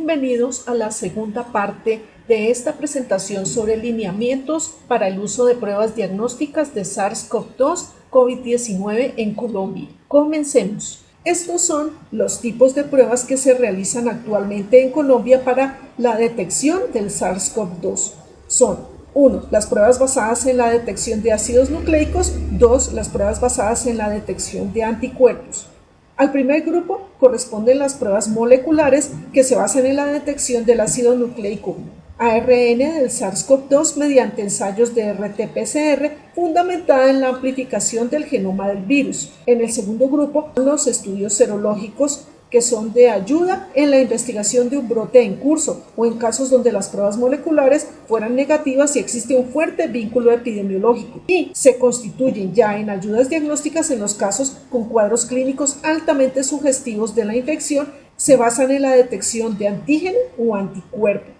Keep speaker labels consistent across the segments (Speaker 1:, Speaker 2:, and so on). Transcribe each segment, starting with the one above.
Speaker 1: Bienvenidos a la segunda parte de esta presentación sobre lineamientos para el uso de pruebas diagnósticas de SARS-CoV-2 COVID-19 en Colombia. Comencemos. Estos son los tipos de pruebas que se realizan actualmente en Colombia para la detección del SARS-CoV-2. Son 1. Las pruebas basadas en la detección de ácidos nucleicos. 2. Las pruebas basadas en la detección de anticuerpos. Al primer grupo corresponden las pruebas moleculares que se basan en la detección del ácido nucleico ARN del SARS-CoV-2 mediante ensayos de RT-PCR fundamentada en la amplificación del genoma del virus. En el segundo grupo, los estudios serológicos que son de ayuda en la investigación de un brote en curso o en casos donde las pruebas moleculares fueran negativas y existe un fuerte vínculo epidemiológico, y se constituyen ya en ayudas diagnósticas en los casos con cuadros clínicos altamente sugestivos de la infección. Se basan en la detección de antígeno o anticuerpo.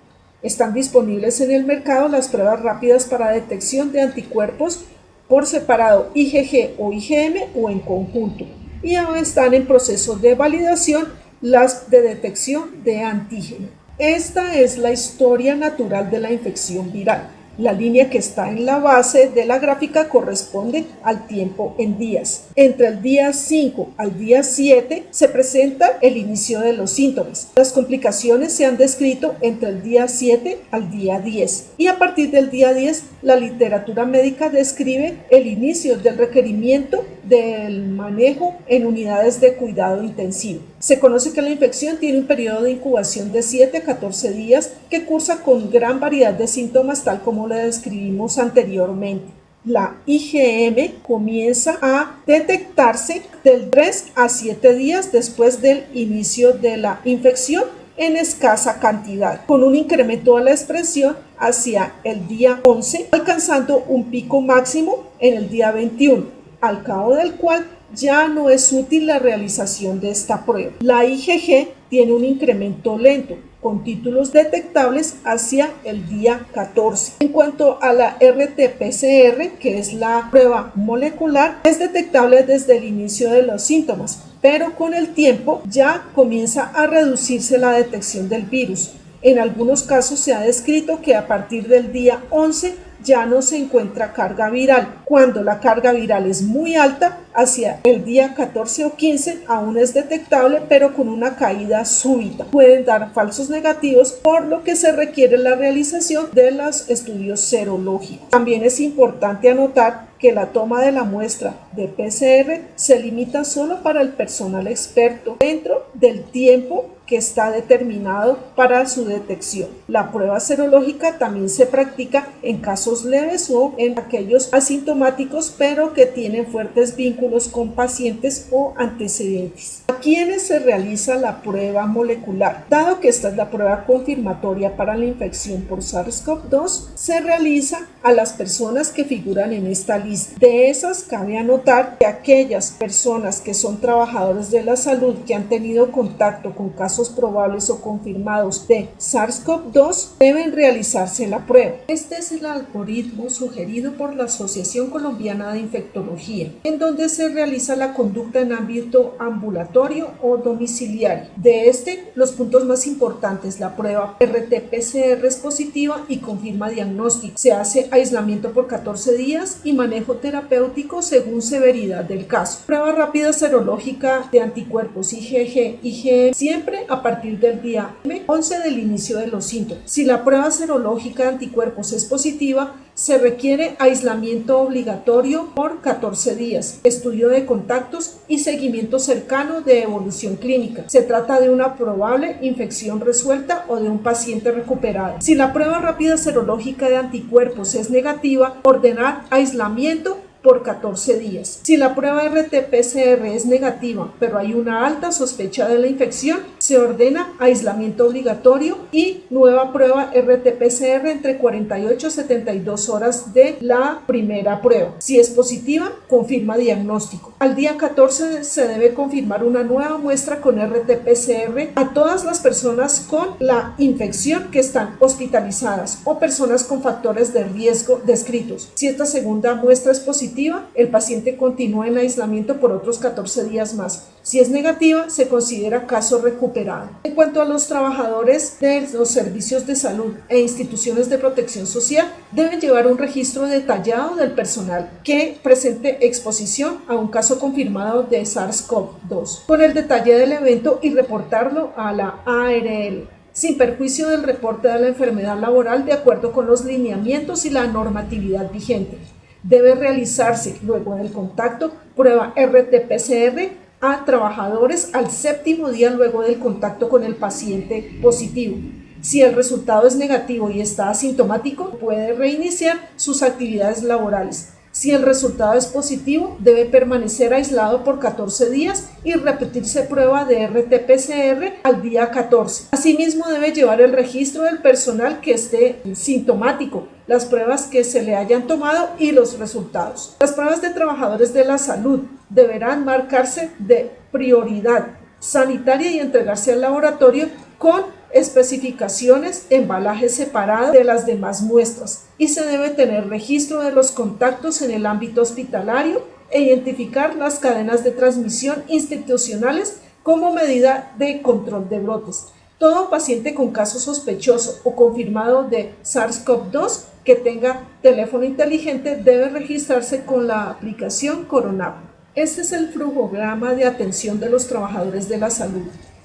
Speaker 1: Están disponibles en el mercado las pruebas rápidas para detección de anticuerpos por separado, IgG o IgM o en conjunto, y aún están en proceso de validación las de detección de antígeno. Esta es la historia natural de la infección viral. La línea que está en la base de la gráfica corresponde al tiempo en días. Entre el día 5 al día 7 se presenta el inicio de los síntomas. Las complicaciones se han descrito entre el día 7 al día 10 y a partir del día 10 la literatura médica describe el inicio del requerimiento del manejo en unidades de cuidado intensivo. Se conoce que la infección tiene un periodo de incubación de 7 a 14 días que cursa con gran variedad de síntomas tal como lo describimos anteriormente. La IgM comienza a detectarse del 3 a 7 días después del inicio de la infección en escasa cantidad, con un incremento de la expresión hacia el día 11, alcanzando un pico máximo en el día 21, al cabo del cual ya no es útil la realización de esta prueba. La IgG tiene un incremento lento, con títulos detectables hacia el día 14. En cuanto a la RT-PCR, que es la prueba molecular, es detectable desde el inicio de los síntomas, pero con el tiempo ya comienza a reducirse la detección del virus. En algunos casos se ha descrito que a partir del día 11 ya no se encuentra carga viral. Cuando la carga viral es muy alta, hacia el día 14 o 15 aún es detectable, pero con una caída súbita. Pueden dar falsos negativos, por lo que se requiere la realización de los estudios serológicos. También es importante anotar que la toma de la muestra de PCR se limita solo para el personal experto dentro del tiempo que está determinado para su detección. La prueba serológica también se practica en casos leves o en aquellos asintomáticos, pero que tienen fuertes vínculos con pacientes o antecedentes. ¿A quiénes se realiza la prueba molecular? Dado que esta es la prueba confirmatoria para la infección por SARS-CoV-2, se realiza a las personas que figuran en esta lista. De esas, cabe anotar que aquellas personas que son trabajadores de la salud que han tenido contacto con casos probables o confirmados de SARS-CoV-2 deben realizarse la prueba. Este es el algoritmo sugerido por la Asociación Colombiana de Infectología, en donde se realiza la conducta en ámbito ambulatorio o domiciliario. De los puntos más importantes: la prueba RT-PCR es positiva y confirma diagnóstico. Se hace aislamiento por 14 días y manejo terapéutico según severidad del caso. Prueba rápida serológica de anticuerpos IgG, IgM, siempre a partir del día 11 del inicio de los síntomas. Si la prueba serológica de anticuerpos es positiva, se requiere aislamiento obligatorio por 14 días, estudio de contactos y seguimiento cercano de evolución clínica. Se trata de una probable infección resuelta o de un paciente recuperado. Si la prueba rápida serológica de anticuerpos es negativa, ordenar aislamiento por 14 días. Si la prueba RT-PCR es negativa, pero hay una alta sospecha de la infección, se ordena aislamiento obligatorio y nueva prueba RT-PCR entre 48 y 72 horas de la primera prueba. Si es positiva, confirma diagnóstico. Al día 14 se debe confirmar una nueva muestra con RT-PCR a todas las personas con la infección que están hospitalizadas o personas con factores de riesgo descritos. Si esta segunda muestra es positiva, el paciente continúa en aislamiento por otros 14 días más. Si es negativa, se considera caso recuperado. En cuanto a los trabajadores de los servicios de salud e instituciones de protección social, deben llevar un registro detallado del personal que presente exposición a un caso confirmado de SARS-CoV-2, con el detalle del evento y reportarlo a la ARL, sin perjuicio del reporte de la enfermedad laboral de acuerdo con los lineamientos y la normatividad vigente. Debe realizarse, luego del contacto, prueba RT-PCR a trabajadores al 7º día luego del contacto con el paciente positivo. Si el resultado es negativo y está asintomático, puede reiniciar sus actividades laborales. Si el resultado es positivo, debe permanecer aislado por 14 días y repetirse prueba de RT-PCR al día 14. Asimismo, debe llevar el registro del personal que esté sintomático, las pruebas que se le hayan tomado y los resultados. Las pruebas de trabajadores de la salud deberán marcarse de prioridad sanitaria y entregarse al laboratorio con especificaciones, embalaje separado de las demás muestras, y se debe tener registro de los contactos en el ámbito hospitalario e identificar las cadenas de transmisión institucionales como medida de control de brotes. Todo paciente con caso sospechoso o confirmado de SARS-CoV-2 que tenga teléfono inteligente debe registrarse con la aplicación Coronap. Este es el flujograma de atención de los trabajadores de la salud.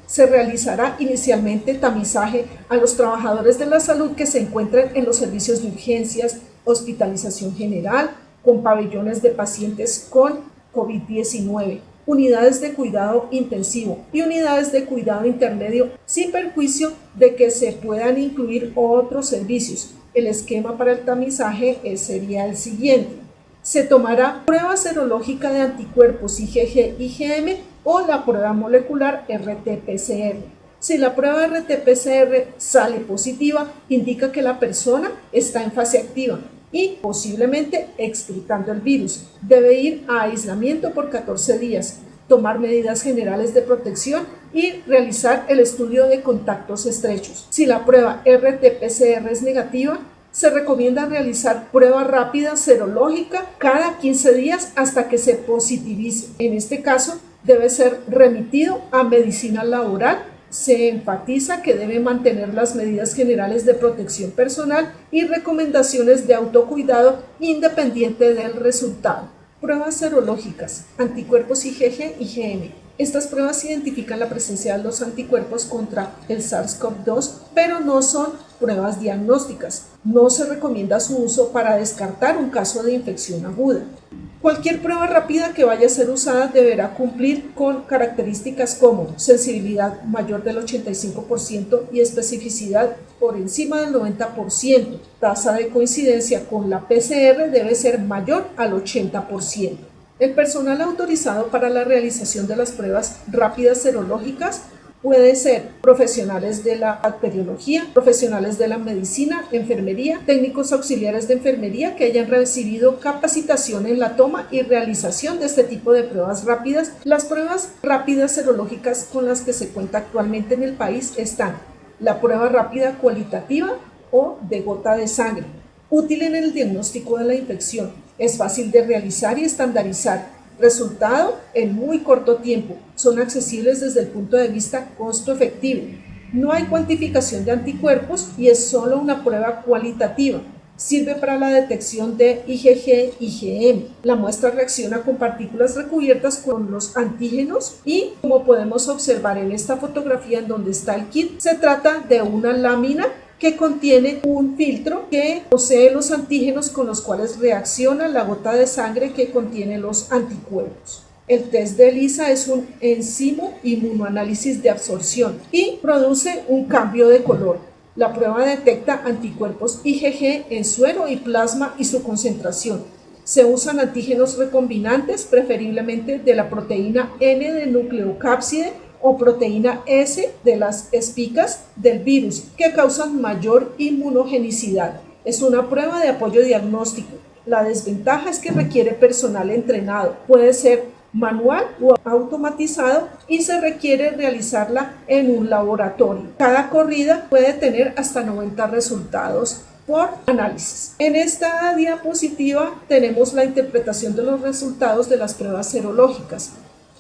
Speaker 1: Se realizará inicialmente tamizaje a los trabajadores de la salud que se encuentren en los servicios de urgencias, hospitalización general, con pabellones de pacientes con COVID-19, unidades de cuidado intensivo y unidades de cuidado intermedio, sin perjuicio de que se puedan incluir otros servicios. El esquema para el tamizaje sería el siguiente. Se tomará prueba serológica de anticuerpos IgG-IgM o la prueba molecular RT-PCR. Si la prueba RT-PCR sale positiva, indica que la persona está en fase activa y posiblemente excretando el virus. Debe ir a aislamiento por 14 días, tomar medidas generales de protección y realizar el estudio de contactos estrechos. Si la prueba RT-PCR es negativa, se recomienda realizar prueba rápida serológica cada 15 días hasta que se positivice. En este caso, debe ser remitido a medicina laboral. Se enfatiza que debe mantener las medidas generales de protección personal y recomendaciones de autocuidado independiente del resultado. Pruebas serológicas, anticuerpos IgG-IgM. Estas pruebas identifican la presencia de los anticuerpos contra el SARS-CoV-2, pero no son pruebas diagnósticas. No se recomienda su uso para descartar un caso de infección aguda. Cualquier prueba rápida que vaya a ser usada deberá cumplir con características como sensibilidad mayor del 85% y especificidad por encima del 90%. Tasa de coincidencia con la PCR debe ser mayor al 80%. El personal autorizado para la realización de las pruebas rápidas serológicas puede ser profesionales de la bacteriología, profesionales de la medicina, enfermería, técnicos auxiliares de enfermería que hayan recibido capacitación en la toma y realización de este tipo de pruebas rápidas. Las pruebas rápidas serológicas con las que se cuenta actualmente en el país están la prueba rápida cualitativa o de gota de sangre, útil en el diagnóstico de la infección, es fácil de realizar y estandarizar. Resultado en muy corto tiempo. Son accesibles desde el punto de vista costo-efectivo. No hay cuantificación de anticuerpos y es solo una prueba cualitativa. Sirve para la detección de IgG-IgM. La muestra reacciona con partículas recubiertas con los antígenos y, como podemos observar en esta fotografía en donde está el kit, se trata de una lámina que contiene un filtro que posee los antígenos con los cuales reacciona la gota de sangre que contiene los anticuerpos. El test de ELISA es un enzimo inmunoanálisis de absorción y produce un cambio de color. La prueba detecta anticuerpos IgG en suero y plasma y su concentración. Se usan antígenos recombinantes, preferiblemente de la proteína N de nucleocápside o proteína S de las espicas del virus, que causan mayor inmunogenicidad. Es una prueba de apoyo diagnóstico. La desventaja es que requiere personal entrenado. Puede ser manual o automatizado y se requiere realizarla en un laboratorio. Cada corrida puede tener hasta 90 resultados por análisis. En esta diapositiva tenemos la interpretación de los resultados de las pruebas serológicas.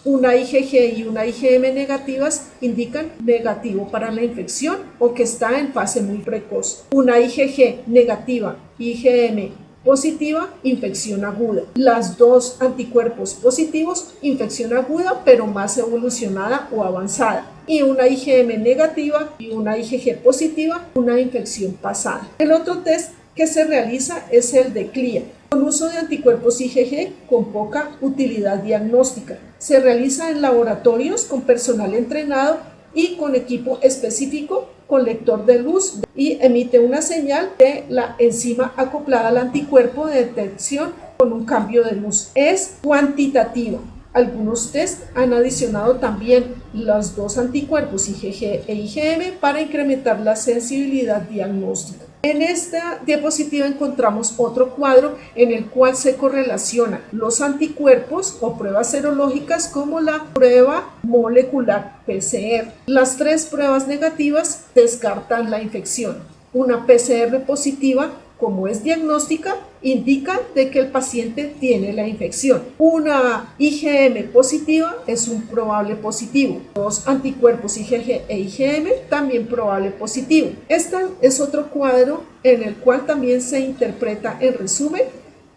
Speaker 1: Una IgG y una IgM negativas indican negativo para la infección o que está en fase muy precoz. Una IgG negativa, IgM positiva, infección aguda. Las dos anticuerpos positivos, infección aguda pero más evolucionada o avanzada. Y una IgM negativa y una IgG positiva, una infección pasada. El otro test que se realiza es el de CLIA, con uso de anticuerpos IgG con poca utilidad diagnóstica. Se realiza en laboratorios con personal entrenado y con equipo específico con lector de luz y emite una señal de la enzima acoplada al anticuerpo de detección con un cambio de luz. Es cuantitativa. Algunos test han adicionado también los dos anticuerpos IgG e IgM para incrementar la sensibilidad diagnóstica. En esta diapositiva encontramos otro cuadro en el cual se correlacionan los anticuerpos o pruebas serológicas como la prueba molecular PCR. Las tres pruebas negativas descartan la infección. Una PCR positiva, como es diagnóstica, indica de que el paciente tiene la infección. Una IgM positiva es un probable positivo. Los anticuerpos IgG e IgM también probable positivo. Este es otro cuadro en el cual también se interpreta en resumen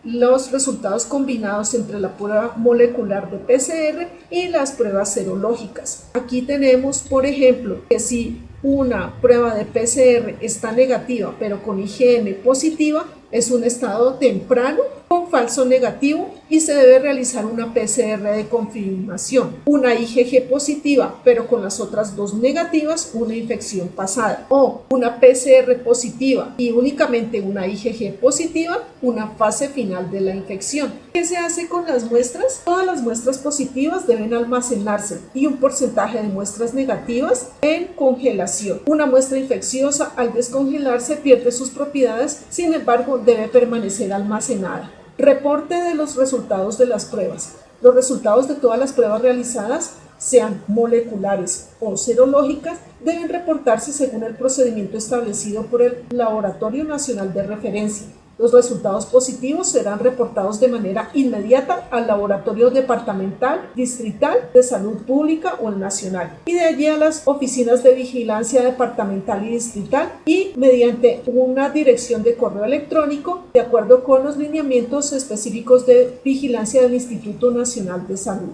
Speaker 1: los resultados combinados entre la prueba molecular de PCR y las pruebas serológicas. Aquí tenemos, por ejemplo, que si una prueba de PCR está negativa pero con IgM positiva, es un estado temprano con falso negativo y se debe realizar una PCR de confirmación. Una IgG positiva pero con las otras dos negativas, una infección pasada. O una PCR positiva y únicamente una IgG positiva, una fase final de la infección. ¿Qué se hace con las muestras? Todas las muestras positivas deben almacenarse y un porcentaje de muestras negativas en congelación. Una muestra infecciosa al descongelarse pierde sus propiedades, sin embargo debe permanecer almacenada. Reporte de los resultados de las pruebas. Los resultados de todas las pruebas realizadas, sean moleculares o serológicas, deben reportarse según el procedimiento establecido por el Laboratorio Nacional de Referencia. Los resultados positivos serán reportados de manera inmediata al laboratorio departamental, distrital, de salud pública o el nacional, y de allí a las oficinas de vigilancia departamental y distrital, y mediante una dirección de correo electrónico de acuerdo con los lineamientos específicos de vigilancia del Instituto Nacional de Salud.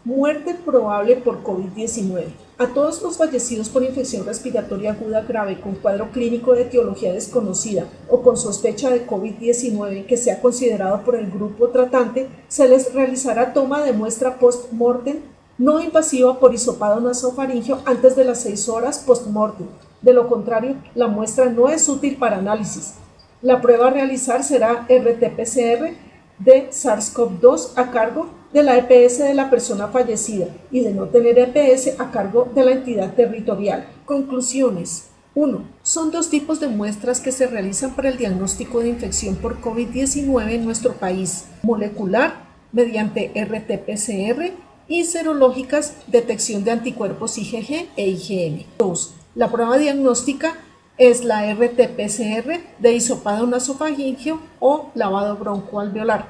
Speaker 1: Muerte probable por COVID-19. A todos los fallecidos por infección respiratoria aguda grave con cuadro clínico de etiología desconocida o con sospecha de COVID-19 que sea considerado por el grupo tratante, se les realizará toma de muestra post-mortem no invasiva por hisopado nasofaringeo antes de las 6 horas post-mortem. De lo contrario, la muestra no es útil para análisis. La prueba a realizar será RT-PCR de SARS-CoV-2 a cargo de la EPS de la persona fallecida y de no tener EPS a cargo de la entidad territorial. Conclusiones. 1. Son dos tipos de muestras que se realizan para el diagnóstico de infección por COVID-19 en nuestro país: molecular, mediante RT-PCR, y serológicas, detección de anticuerpos IgG e IgM. 2. La prueba diagnóstica es la RT-PCR de hisopado nasofaringeo o lavado broncoalveolar.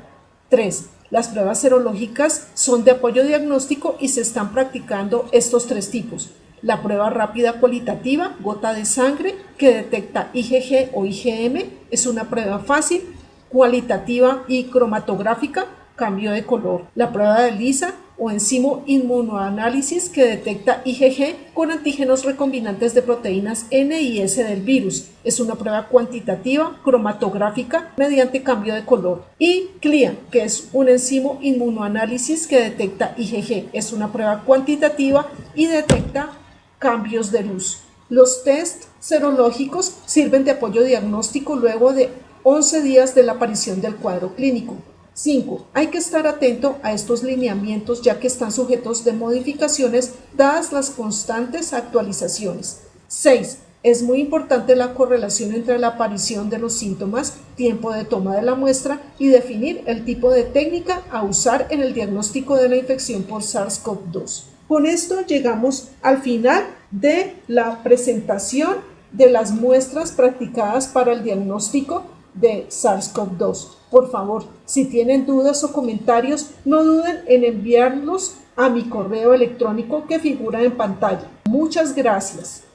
Speaker 1: 3. Las pruebas serológicas son de apoyo diagnóstico y se están practicando estos tres tipos. La prueba rápida cualitativa, gota de sangre, que detecta IgG o IgM, es una prueba fácil, cualitativa y cromatográfica, cambio de color. La prueba de ELISA o enzimo inmunoanálisis, que detecta IgG con antígenos recombinantes de proteínas N y S del virus. Es una prueba cuantitativa, cromatográfica, mediante cambio de color. Y CLIA, que es un enzimo inmunoanálisis que detecta IgG. Es una prueba cuantitativa y detecta cambios de luz. Los test serológicos sirven de apoyo diagnóstico luego de 11 días de la aparición del cuadro clínico. 5. Hay que estar atento a estos lineamientos ya que están sujetos de modificaciones dadas las constantes actualizaciones. 6. Es muy importante la correlación entre la aparición de los síntomas, tiempo de toma de la muestra y definir el tipo de técnica a usar en el diagnóstico de la infección por SARS-CoV-2. Con esto llegamos al final de la presentación de las muestras practicadas para el diagnóstico de SARS-CoV-2. Por favor, si tienen dudas o comentarios, no duden en enviarlos a mi correo electrónico que figura en pantalla. Muchas gracias.